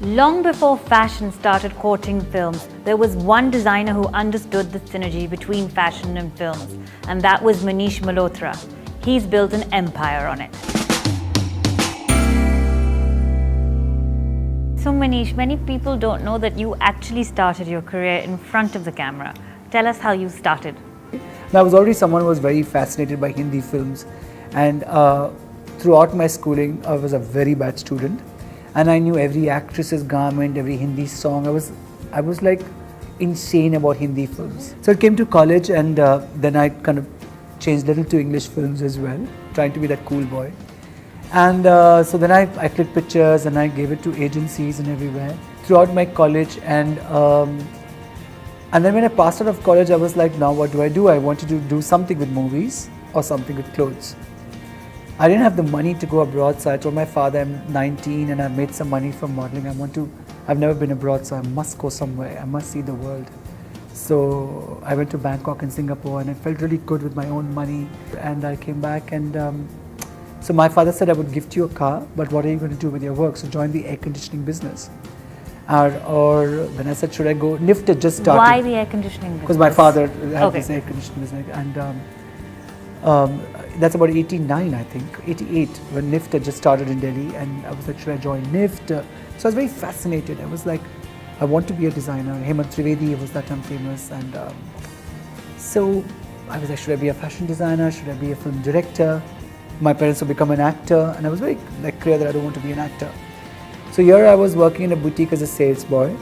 Long before fashion started courting films, there was one designer who understood the synergy between fashion and films, and that was Manish Malhotra. He's built an empire on it. So Manish, many people don't know that you actually started your career in front of the camera. Tell us how you started. I was already someone who was very fascinated by Hindi films, and throughout my schooling I was a very bad student, and I knew every actress's garment, every Hindi song. I was like insane about Hindi films. So I came to college, and then I kind of changed a little to English films as well, trying to be that cool boy. And so then I clicked pictures and I gave it to agencies and everywhere throughout my college. And then when I passed out of college, I was like, now what do? I wanted to do something with movies or something with clothes. I didn't have the money to go abroad, so I told my father, I'm 19 and I've made some money from modeling. I've never been abroad, so I must go somewhere. I must see the world. So I went to Bangkok and Singapore, and I felt really good with my own money. And I came back, and so my father said, I would gift you a car, but what are you going to do with your work? So join the air conditioning business. Or then I said, should I go? NIFT had just started. Why the air conditioning business? Because my father had this air conditioning business. And that's about 89, I think, 88, when NIFT had just started in Delhi. And I was like, should I join NIFT? So I was very fascinated. I was like, I want to be a designer. Hemant Trivedi was that time famous. And so I was like, should I be a fashion designer? Should I be a film director? My parents would become an actor. And I was very clear that I don't want to be an actor. So here I was working in a boutique as a sales boy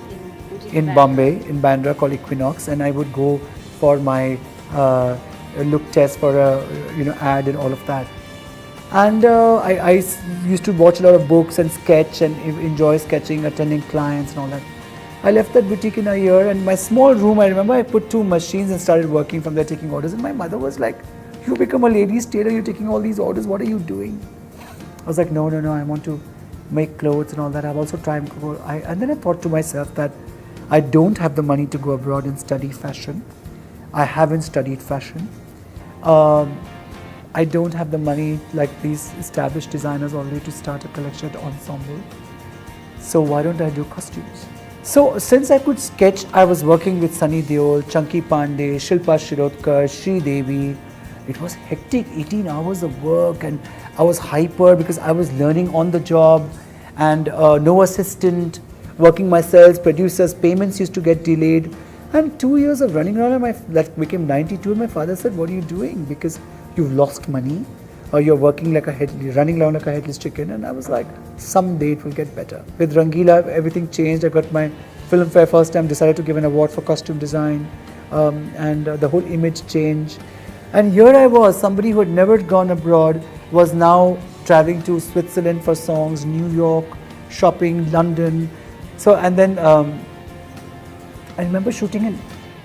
in Bombay, in Bandra, called Equinox, and I would go for my look test for a ad and all of that. And I used to watch a lot of books and sketch and enjoy sketching, attending clients and all that. I left that boutique in a year, and my small room, I remember I put 2 machines and started working from there, taking orders. And my mother was like, you become a ladies' tailor, you're taking all these orders, what are you doing? I was like, no, I want to make clothes and all that. I've also tried to go. And then I thought to myself that I don't have the money to go abroad and study fashion. I haven't studied fashion. I don't have the money like these established designers already to start a collection at Assomull. So why don't I do costumes? So since I could sketch, I was working with Sunny Deol, Chunky Pandey, Shilpa Shirodkar, Sri Devi. It was hectic, 18 hours of work, and I was hyper because I was learning on the job, and no assistant, working myself, producers, payments used to get delayed. And 2 years of running around, that became 92, and my father said, what are you doing? Because you've lost money, or you're working running around like a headless chicken. And I was like, someday it will get better. With Rangila, everything changed. I got my Filmfare first time, decided to give an award for costume design, and the whole image changed. And here I was, somebody who had never gone abroad, was now traveling to Switzerland for songs, New York, shopping, London. So, and then I remember shooting an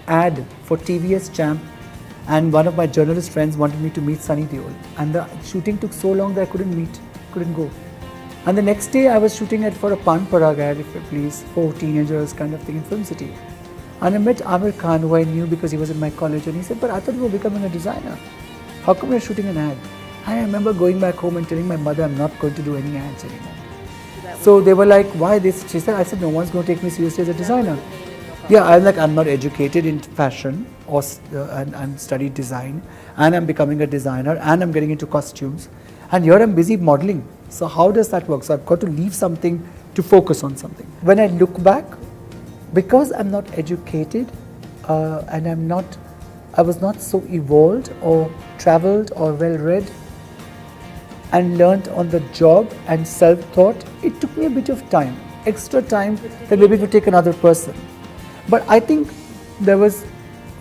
ad for TVS Champ, and one of my journalist friends wanted me to meet Sunny Deol. And the shooting took so long that I couldn't go. And the next day I was shooting for a Pan Parag ad, if you please, for teenagers kind of thing in Film City. And I met Amir Khan, who I knew because he was in my college, and he said, but I thought you were becoming a designer. How come you're shooting an ad? I remember going back home and telling my mother I'm not going to do any ads anymore. So they were like, why this? She said, I said, no one's going to take me seriously as a designer. Yeah, I'm not educated in fashion and studied design, and I'm becoming a designer, and I'm getting into costumes. And here I'm busy modeling. So how does that work? So I've got to leave something to focus on something. When I look back, because I'm not educated and I was not so evolved or traveled or well read and learned on the job and self-taught, it took me a bit of time, extra time that maybe it would take another person. But I think there was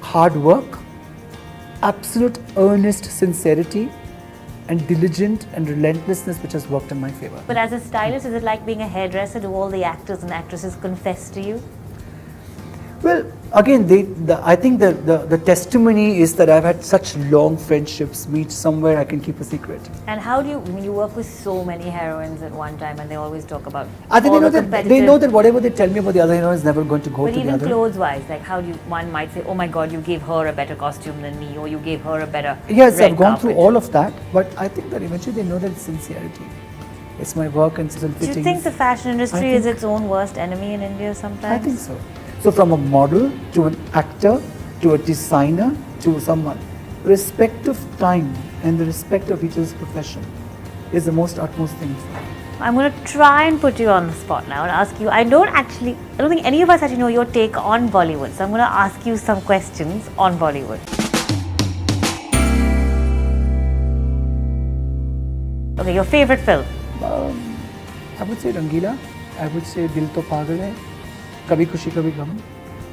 hard work, absolute earnest sincerity, and diligent and relentlessness which has worked in my favor. But as a stylist, is it like being a hairdresser? Do all the actors and actresses confess to you? Well, again, I think the testimony is that I've had such long friendships, meet somewhere I can keep a secret. And how do you work with so many heroines at one time, and they always talk about I think they know that whatever they tell me about the other heroine is never going to go to the other. But even clothes-wise, like one might say, oh my God, you gave her a better costume than me, or you gave her a better Yes, I've gone carpet. through all of that, but I think that eventually they know that it's sincerity. It's my work and Do fittings. you think the fashion industry is think- its own worst enemy in India sometimes? I think so. So from a model to an actor to a designer to someone, respect of time and the respect of each other's profession is the most utmost thing. I'm going to try and put you on the spot now and ask you. I don't think any of us actually know your take on Bollywood. So I'm going to ask you some questions on Bollywood. Okay, your favorite film? I would say Rangila. I would say Dil To Pagal Hai. Kabhi Khushi Kabhi Gham.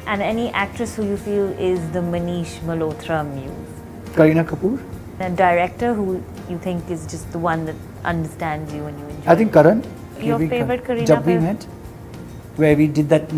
And any actress who you feel is the Manish Malhotra muse? Kareena Kapoor. A director who you think is just the one that understands you and you enjoy? I think Karan. Your Maybe favorite Kareena Jab We film? Met, where we did that